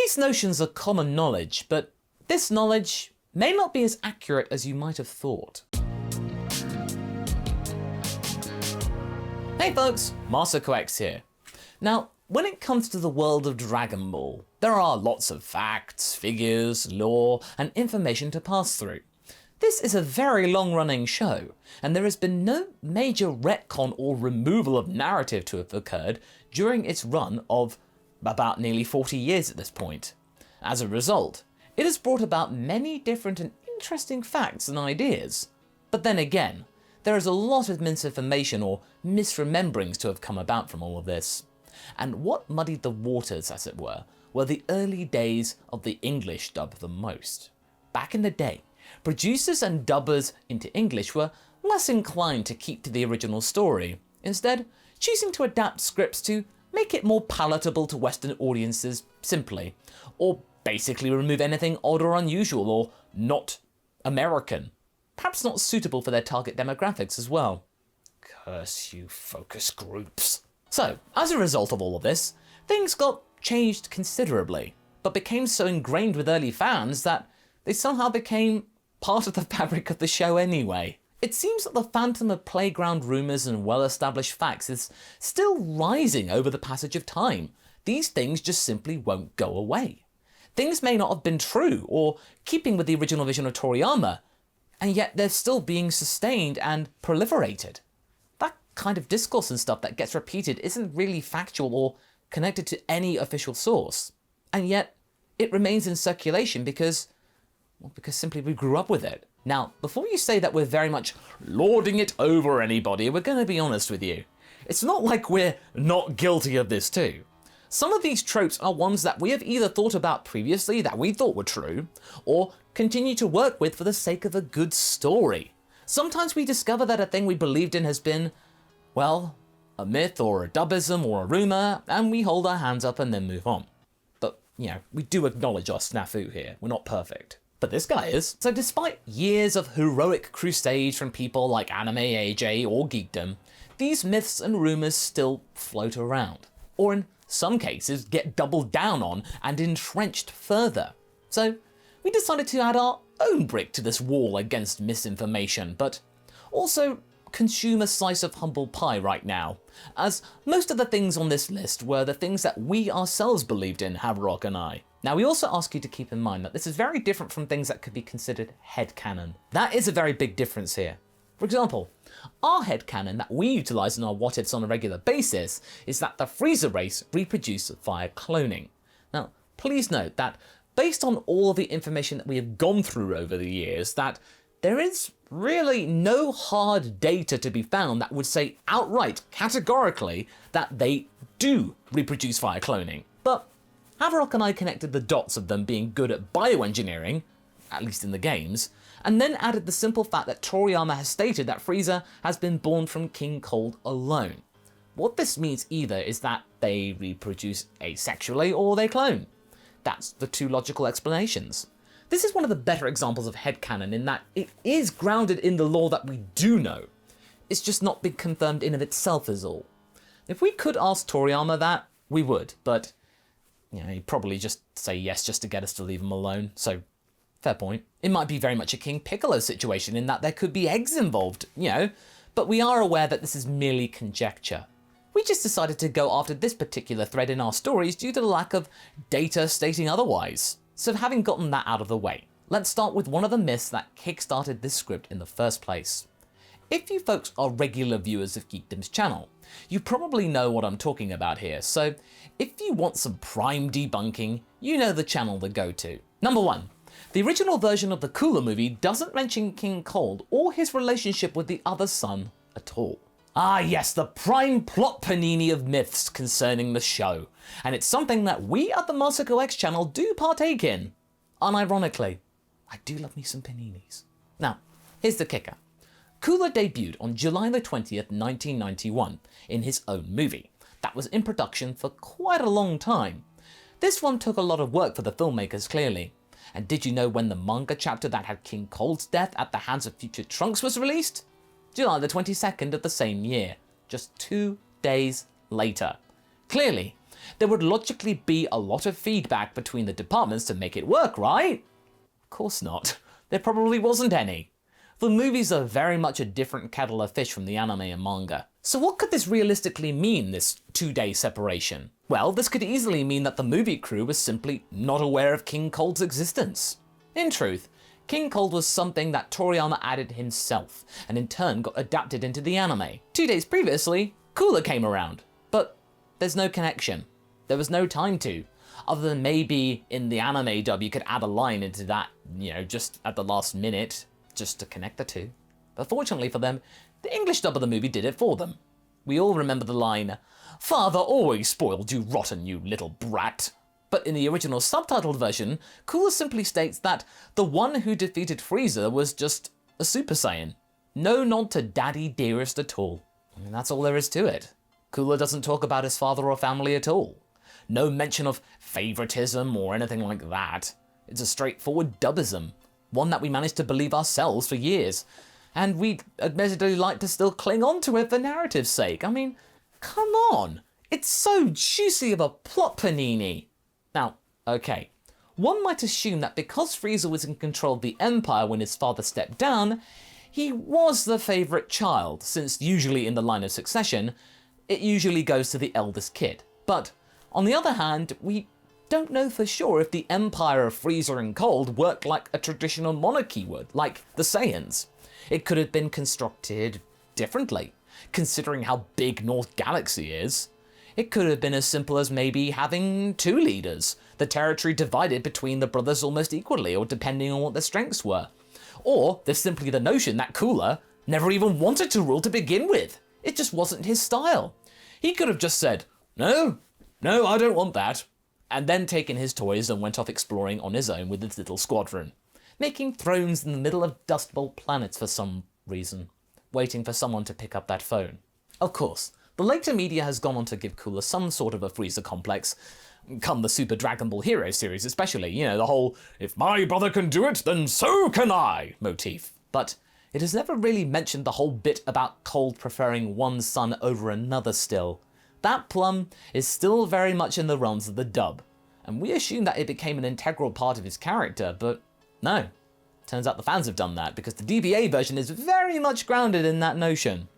These notions are common knowledge, but this knowledge may not be as accurate as you might have thought. Hey folks, MasakoX here. Now, when it comes to the world of Dragon Ball, there are lots of facts, figures, lore, and information to pass through. This is a very long-running show, and there has been no major retcon or removal of narrative to have occurred during its run of about nearly 40 years at this point. As a result, it has brought about many different and interesting facts and ideas. But then again, there is a lot of misinformation or misrememberings to have come about from all of this. And what muddied the waters, as it were the early days of the English dub the most. Back in the day, producers and dubbers into English were less inclined to keep to the original story, instead choosing to adapt scripts to make it more palatable to Western audiences simply, or basically remove anything odd or unusual or not American, perhaps not suitable for their target demographics as well. Curse you focus groups. So, as a result of all of this, things got changed considerably, but became so ingrained with early fans that they somehow became part of the fabric of the show anyway. It seems that the phantom of playground rumours and well-established facts is still rising over the passage of time. These things just simply won't go away. Things may not have been true or keeping with the original vision of Toriyama, and yet they're still being sustained and proliferated. That kind of discourse and stuff that gets repeated isn't really factual or connected to any official source, and yet it remains in circulation because simply we grew up with it. Now, before you say that we're very much lording it over anybody, we're going to be honest with you. It's not like we're not guilty of this too. Some of these tropes are ones that we have either thought about previously that we thought were true, or continue to work with for the sake of a good story. Sometimes we discover that a thing we believed in has been, well, a myth or a dubism or a rumour, and we hold our hands up and then move on. But, we do acknowledge our snafu here. We're not perfect. But this guy is. So despite years of heroic crusade from people like Anime AJ or Geekdom, these myths and rumours still float around, or in some cases get doubled down on and entrenched further. So we decided to add our own brick to this wall against misinformation, but also consume a slice of humble pie right now, as most of the things on this list were the things that we ourselves believed in, Haverock and I. Now, we also ask you to keep in mind that this is very different from things that could be considered headcanon. That is a very big difference here. For example, our headcanon that we utilise in our what ifs on a regular basis is that the Frieza race reproduced via cloning. Now, please note that based on all of the information that we have gone through over the years, that there is really no hard data to be found that would say outright, categorically, that they do reproduce via cloning. But Haverock and I connected the dots of them being good at bioengineering, at least in the games, and then added the simple fact that Toriyama has stated that Frieza has been born from King Cold alone. What this means either is that they reproduce asexually or they clone. That's the two logical explanations. This is one of the better examples of headcanon in that it is grounded in the lore that we do know. It's just not been confirmed in of itself is all. If we could ask Toriyama that, we would, but he'd probably just say yes just to get us to leave him alone, so fair point. It might be very much a King Piccolo situation in that there could be eggs involved, but we are aware that this is merely conjecture. We just decided to go after this particular thread in our stories due to the lack of data stating otherwise. So having gotten that out of the way, let's start with one of the myths that kickstarted this script in the first place. If you folks are regular viewers of Geekdom's channel, you probably know what I'm talking about here, so if you want some prime debunking, you know the channel to go to. Number 1. The original version of the Cooler movie doesn't mention King Cold or his relationship with the other son at all. Ah yes, the prime plot panini of myths concerning the show, and it's something that we at the MasakoX channel do partake in. Unironically, I do love me some paninis. Now, here's the kicker. Cooler debuted on July the 20th, 1991 in his own movie. That was in production for quite a long time. This one took a lot of work for the filmmakers clearly. And did you know when the manga chapter that had King Cold's death at the hands of future Trunks was released? July the 22nd of the same year, just 2 days later. Clearly, there would logically be a lot of feedback between the departments to make it work, right? Of course not. There probably wasn't any. The movies are very much a different kettle of fish from the anime and manga. So what could this realistically mean, this 2-day separation? Well, this could easily mean that the movie crew was simply not aware of King Cold's existence. In truth, King Cold was something that Toriyama added himself, and in turn got adapted into the anime. 2 days previously, Cooler came around, but there's no connection. There was no time to, other than maybe in the anime dub you could add a line into that, just at the last minute, just to connect the two. But fortunately for them, the English dub of the movie did it for them. We all remember the line, "Father always spoiled you rotten, you little brat." But in the original subtitled version, Cooler simply states that the one who defeated Frieza was just a Super Saiyan. No nod to Daddy Dearest at all. I mean, that's all there is to it. Cooler doesn't talk about his father or family at all. No mention of favoritism or anything like that. It's a straightforward dubism, one that we managed to believe ourselves for years. And we'd admittedly like to still cling on to it for narrative's sake. I mean, come on. It's so juicy of a plot panini. Now, okay, one might assume that because Frieza was in control of the Empire when his father stepped down, he was the favourite child, since usually in the line of succession, it usually goes to the eldest kid. But on the other hand, we don't know for sure if the Empire of Frieza and Cold worked like a traditional monarchy would, like the Saiyans. It could have been constructed differently, considering how big North Galaxy is. It could have been as simple as maybe having 2 leaders, the territory divided between the brothers almost equally, or depending on what their strengths were. Or there's simply the notion that Cooler never even wanted to rule to begin with. It just wasn't his style. He could have just said, no, I don't want that, and then taken his toys and went off exploring on his own with his little squadron, making thrones in the middle of Dust Bowl planets for some reason, waiting for someone to pick up that phone. Of course, the later media has gone on to give Cooler some sort of a Frieza complex, come the Super Dragon Ball Hero series especially, the whole "if my brother can do it, then so can I" motif. But it has never really mentioned the whole bit about Cold preferring one son over another still. That plum is still very much in the realms of the dub, and we assume that it became an integral part of his character, but no. Turns out the fans have done that, because the DBA version is very much grounded in that notion.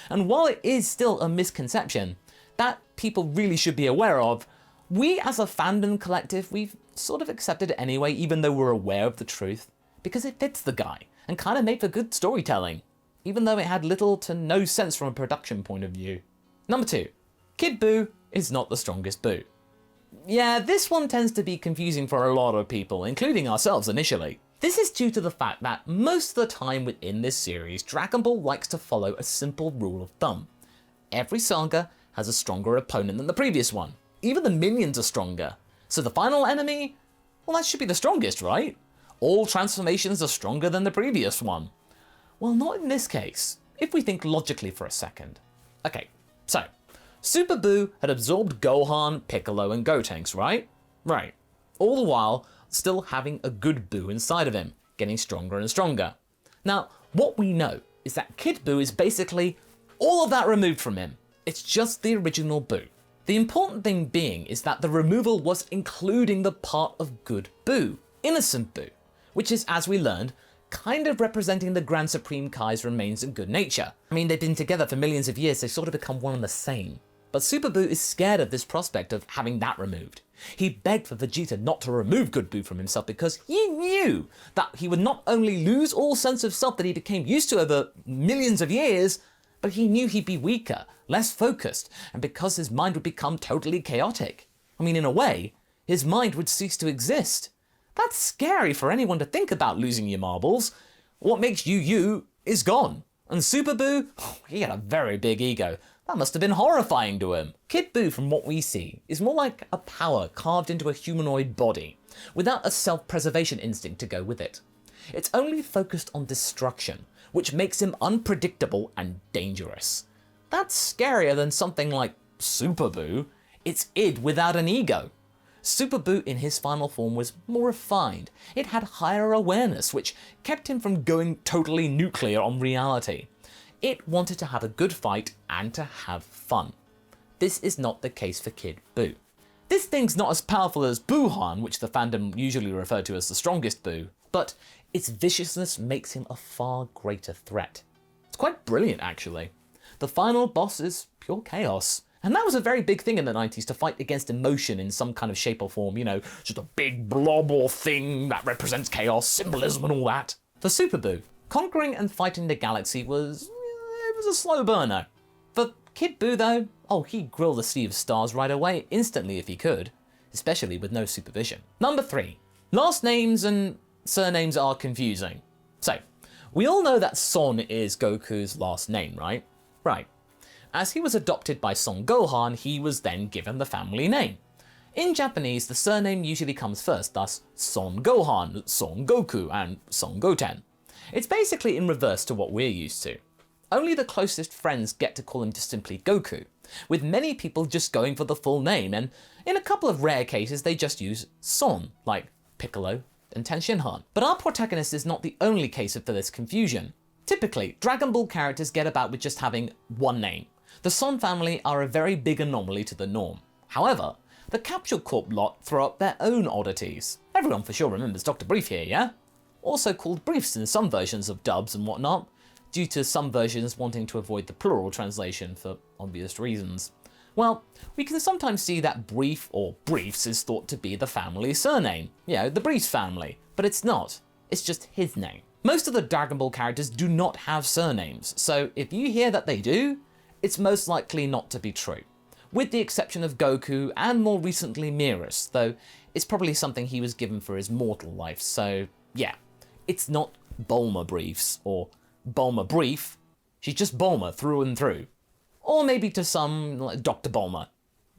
And while it is still a misconception that people really should be aware of, we as a fandom collective, we've sort of accepted it anyway, even though we're aware of the truth, because it fits the guy and kind of made for good storytelling, even though it had little to no sense from a production point of view. Number 2, Kid Buu is not the strongest Buu. Yeah, this one tends to be confusing for a lot of people, including ourselves initially. This is due to the fact that most of the time within this series, Dragon Ball likes to follow a simple rule of thumb. Every saga has a stronger opponent than the previous one. Even the minions are stronger. So the final enemy, well, that should be the strongest, right? All transformations are stronger than the previous one. Well, not in this case, if we think logically for a second. Okay, so Super Buu had absorbed Gohan, Piccolo, and Gotenks, right? Right. All the while, still having a good Buu inside of him, getting stronger and stronger. Now, what we know is that Kid Buu is basically all of that removed from him. It's just the original Buu. The important thing being is that the removal was including the part of good Buu, innocent Buu, which is, as we learned, kind of representing the Grand Supreme Kai's remains and good nature. I mean, they've been together for millions of years, they've sort of become one and the same. But Super Buu is scared of this prospect of having that removed. He begged for Vegeta not to remove good Buu from himself because he knew that he would not only lose all sense of self that he became used to over millions of years, but he knew he'd be weaker, less focused, and because his mind would become totally chaotic. I mean, in a way, his mind would cease to exist. That's scary for anyone to think about, losing your marbles. What makes you you is gone. And Super Buu, he had a very big ego. That must have been horrifying to him. Kid Buu, from what we see, is more like a power carved into a humanoid body, without a self-preservation instinct to go with it. It's only focused on destruction, which makes him unpredictable and dangerous. That's scarier than something like Super Buu. It's id without an ego. Super Buu in his final form was more refined. It had higher awareness, which kept him from going totally nuclear on reality. It wanted to have a good fight and to have fun. This is not the case for Kid Buu. This thing's not as powerful as Buuhan, which the fandom usually refer to as the strongest Buu, but its viciousness makes him a far greater threat. It's quite brilliant, actually. The final boss is pure chaos. And that was a very big thing in the 90s, to fight against emotion in some kind of shape or form, you know, just a big blob or thing that represents chaos, symbolism and all that. For Super Buu, conquering and fighting the galaxy was a slow burner. For Kid Buu though, oh, he'd grill the Sea of Stars right away, instantly if he could, especially with no supervision. Number 3, last names and surnames are confusing. So, we all know that Son is Goku's last name, right? Right. As he was adopted by Son Gohan, he was then given the family name. In Japanese, the surname usually comes first, thus Son Gohan, Son Goku, and Son Goten. It's basically in reverse to what we're used to. Only the closest friends get to call him just simply Goku, with many people just going for the full name, and in a couple of rare cases they just use Son, like Piccolo and Tenshinhan. But our protagonist is not the only case for this confusion. Typically, Dragon Ball characters get about with just having one name. The Son family are a very big anomaly to the norm. However, the Capsule Corp lot throw up their own oddities. Everyone for sure remembers Dr. Brief here, yeah? Also called Briefs in some versions of dubs and whatnot, due to some versions wanting to avoid the plural translation for obvious reasons. Well, we can sometimes see that Brief or Briefs is thought to be the family surname. You know, the Briefs family. But it's not. It's just his name. Most of the Dragon Ball characters do not have surnames, so if you hear that they do, it's most likely not to be true. With the exception of Goku and more recently Mirus, though it's probably something he was given for his mortal life, so yeah. It's not Bulma Briefs or Bulma Brief, she's just Bulma through and through. Or maybe to some, like Dr. Bulma.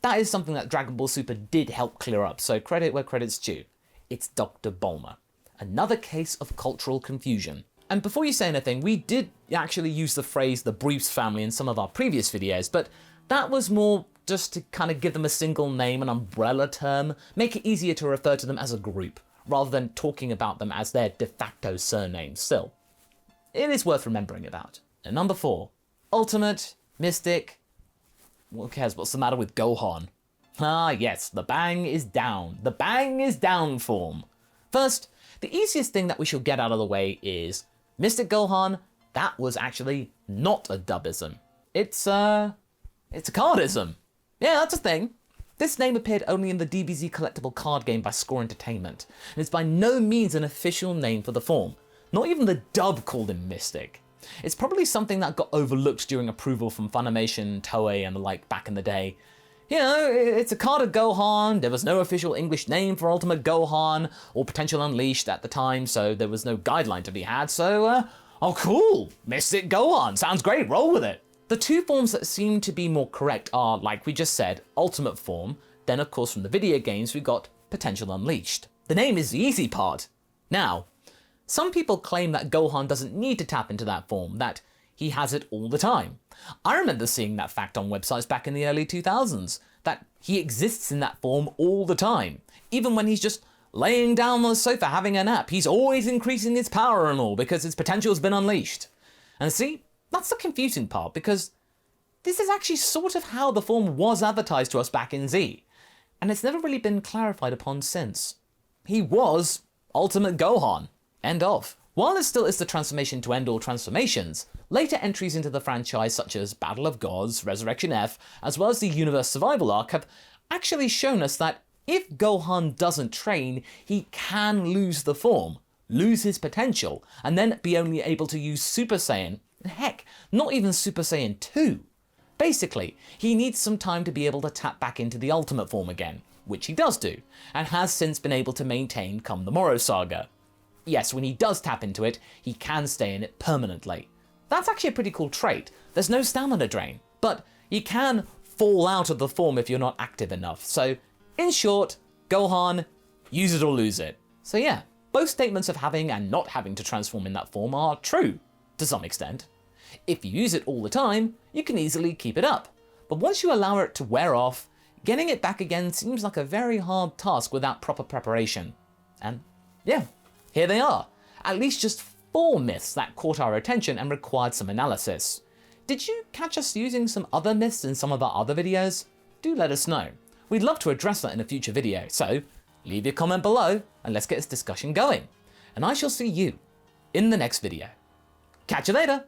That is something that Dragon Ball Super did help clear up, so credit where credit's due. It's Dr. Bulma. Another case of cultural confusion. And before you say anything, we did actually use the phrase the Briefs family in some of our previous videos, but that was more just to kind of give them a single name, an umbrella term, make it easier to refer to them as a group, rather than talking about them as their de facto surname still. It is worth remembering about. And number 4, Ultimate, Mystic, who cares what's the matter with Gohan? Ah yes, the bang is down. The bang is down form. First, the easiest thing that we should get out of the way is Mystic Gohan, that was actually not a dubism. It's a cardism. Yeah, that's a thing. This name appeared only in the DBZ collectible card game by Score Entertainment, and it's by no means an official name for the form. Not even the dub called him Mystic. It's probably something that got overlooked during approval from Funimation, Toei, and the like back in the day. You know, it's a card of Gohan, there was no official English name for Ultimate Gohan, or Potential Unleashed at the time, so there was no guideline to be had, so, oh cool, Mystic Gohan, sounds great, roll with it. The two forms that seem to be more correct are, like we just said, Ultimate form, then of course from the video games we got Potential Unleashed. The name is the easy part. Now, some people claim that Gohan doesn't need to tap into that form, that he has it all the time. I remember seeing that fact on websites back in the early 2000s, that he exists in that form all the time. Even when he's just laying down on the sofa having a nap, he's always increasing his power and all because his potential's been unleashed. And see, that's the confusing part, because this is actually sort of how the form was advertised to us back in Z, and it's never really been clarified upon since. He was Ultimate Gohan. End of. While there still is the transformation to end all transformations, later entries into the franchise such as Battle of Gods, Resurrection F, as well as the Universe Survival arc have actually shown us that if Gohan doesn't train, he can lose the form, lose his potential, and then be only able to use Super Saiyan, and heck, not even Super Saiyan 2. Basically, he needs some time to be able to tap back into the ultimate form again, which he does do, and has since been able to maintain come the Moro Saga. Yes, when he does tap into it, he can stay in it permanently. That's actually a pretty cool trait. There's no stamina drain, but you can fall out of the form if you're not active enough. So, in short, Gohan, use it or lose it. So yeah, both statements of having and not having to transform in that form are true, to some extent. If you use it all the time, you can easily keep it up. But once you allow it to wear off, getting it back again seems like a very hard task without proper preparation. And yeah, here they are. At least just 4 myths that caught our attention and required some analysis. Did you catch us using some other myths in some of our other videos? Do let us know. We'd love to address that in a future video, so leave your comment below and let's get this discussion going. And I shall see you in the next video. Catch you later!